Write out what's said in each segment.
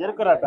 జరుకురాట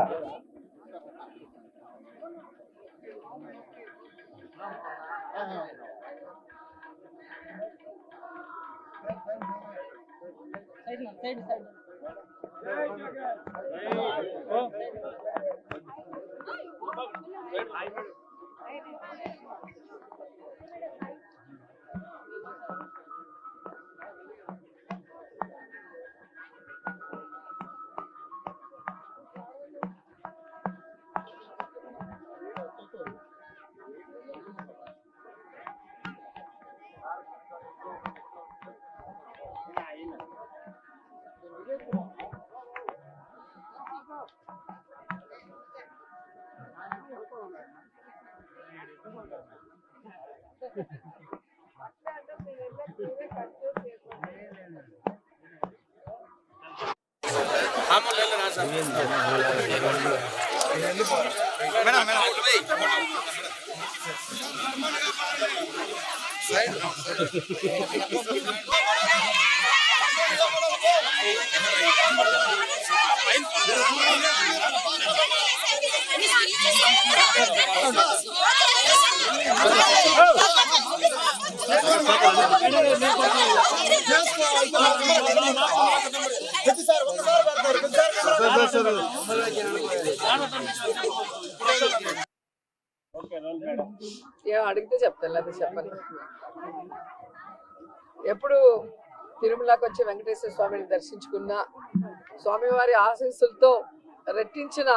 అడిగితే చెప్తాను, లేదా చెప్పండి. ఎప్పుడు తిరుమలకి వచ్చి వెంకటేశ్వర స్వామిని దర్శించుకున్న స్వామివారి ఆశీస్సులతో రెట్టించిన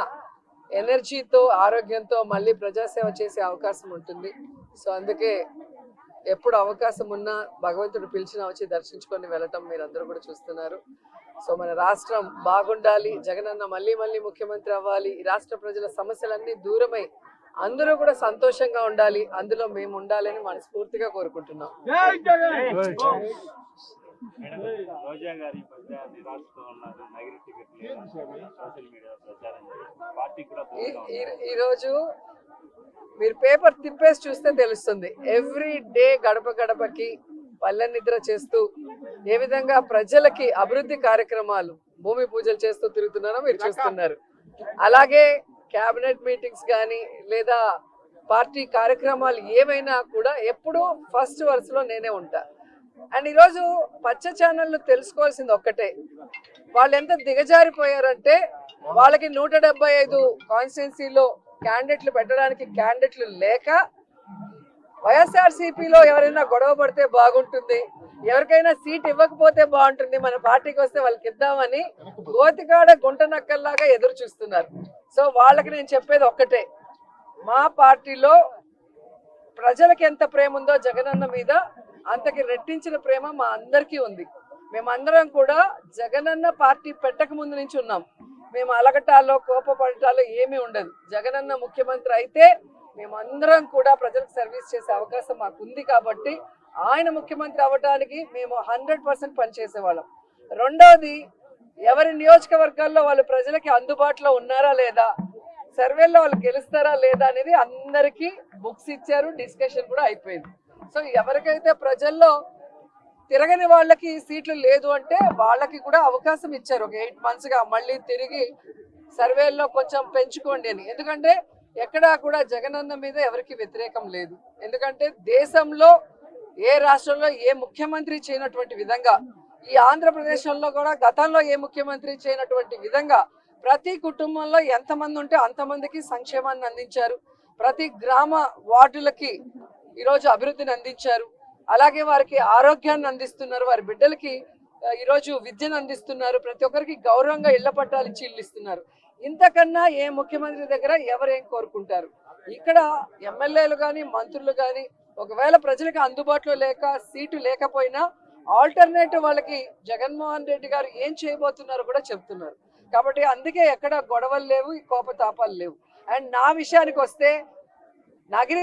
ఎనర్జీతో ఆరోగ్యంతో మళ్ళీ ప్రజాసేవ చేసే అవకాశం ఉంటుంది. సో అందుకే ఎప్పుడు అవకాశం ఉన్నా భగవంతుడు పిలిచినా వచ్చి దర్శించుకొని వెళ్ళటం మీరందరూ కూడా చూస్తున్నారు. సో మన రాష్ట్రం బాగుండాలి, జగనన్న మళ్ళీ మళ్ళీ ముఖ్యమంత్రి అవ్వాలి, ఈ రాష్ట్ర ప్రజల సమస్యలన్నీ దూరమై అందరూ కూడా సంతోషంగా ఉండాలి, అందులో మేము ఉండాలని మనస్ఫూర్తిగా కోరుకుంటున్నాం. ఈరోజు మీరు పేపర్ తిప్పేసి చూస్తే తెలుస్తుంది. ఎవ్రీ డే గడప గడపకి పల్లె నిద్ర చేస్తూ ఏ విధంగా ప్రజలకి అభివృద్ధి కార్యక్రమాలు భూమి పూజలు చేస్తూ తిరుగుతున్నారో మీరు చూస్తున్నారు. అలాగే క్యాబినెట్ మీటింగ్స్ కానీ లేదా పార్టీ కార్యక్రమాలు ఏమైనా కూడా ఎప్పుడూ ఫస్ట్ వరుసలో నేనే ఉంటా. అండ్ ఈరోజు పచ్చ ఛానళ్ళు తెలుసుకోవాల్సింది ఒక్కటే, వాళ్ళు ఎంత దిగజారిపోయారంటే వాళ్ళకి 175 కాన్స్టిట్యున్సీలో క్యాండిడేట్లు పెట్టడానికి క్యాండిడేట్లు లేక వైఎస్ఆర్సీపీలో ఎవరైనా గొడవ పడితే బాగుంటుంది, ఎవరికైనా సీట్ ఇవ్వకపోతే బాగుంటుంది, మన పార్టీకి వస్తే వాళ్ళకి ఇద్దామని గోతికాడ గుంట నక్కల్లాగా ఎదురు చూస్తున్నారు. సో వాళ్ళకి నేను చెప్పేది ఒక్కటే, మా పార్టీలో ప్రజలకి ఎంత ప్రేమ ఉందో జగనన్న మీద అంతకి రెట్టించిన ప్రేమ మా అందరికీ ఉంది. మేమందరం కూడా జగనన్న పార్టీ పెట్టక ముందు నుంచి ఉన్నాం. మేము అలగటాల్లో కోపపడటాల్లో ఏమీ ఉండదు. జగనన్న ముఖ్యమంత్రి అయితే మేమందరం కూడా ప్రజలకు సర్వీస్ చేసే అవకాశం మాకు ఉంది కాబట్టి ఆయన ముఖ్యమంత్రి అవ్వడానికి మేము 100% పనిచేసేవాళ్ళం. రెండవది, ఎవరి నియోజకవర్గాల్లో వాళ్ళు ప్రజలకి అందుబాటులో ఉన్నారా లేదా, సర్వేల్లో వాళ్ళు గెలుస్తారా లేదా అనేది అందరికీ బుక్స్ ఇచ్చారు, డిస్కషన్ కూడా అయిపోయింది. సో ఎవరికైతే ప్రజల్లో తిరగని వాళ్ళకి సీట్లు లేదు అంటే వాళ్ళకి కూడా అవకాశం ఇచ్చారు ఒక 8 monthsగా మళ్ళీ తిరిగి సర్వేల్లో కొంచెం పెంచుకోండి అని. ఎందుకంటే ఎక్కడా కూడా జగనన్న మీద ఎవరికి వ్యతిరేకం లేదు. ఎందుకంటే దేశంలో ఏ రాష్ట్రంలో ఏ ముఖ్యమంత్రి చేయనటువంటి విధంగా, ఈ ఆంధ్రప్రదేశ్లో కూడా గతంలో ఏ ముఖ్యమంత్రి చేయనటువంటి విధంగా ప్రతి కుటుంబంలో ఎంతమంది ఉంటే అంతమందికి సంక్షేమాన్ని అందించారు. ప్రతి గ్రామ వార్డులకి ఈరోజు అభివృద్ధిని అందించారు. అలాగే వారికి ఆరోగ్యాన్ని అందిస్తున్నారు, వారి బిడ్డలకి ఈరోజు విద్యను అందిస్తున్నారు, ప్రతి ఒక్కరికి గౌరవంగా ఇళ్ల పట్టాలు ఇచ్చి ఇల్లు ఇస్తున్నారు. ఇంతకన్నా ఏ ముఖ్యమంత్రి దగ్గర ఎవరేం కోరుకుంటారు? ఇక్కడ ఎమ్మెల్యేలు కానీ మంత్రులు కానీ ఒకవేళ ప్రజలకు అందుబాటులో లేక సీటు లేకపోయినా ఆల్టర్నేటివ్ వాళ్ళకి జగన్మోహన్ రెడ్డి గారు ఏం చేయబోతున్నారో కూడా చెప్తున్నారు. కాబట్టి అందుకే ఎక్కడ గొడవలు లేవు, ఈ కోపతాపాలు లేవు. అండ్ నా విషయానికి వస్తే నగిరి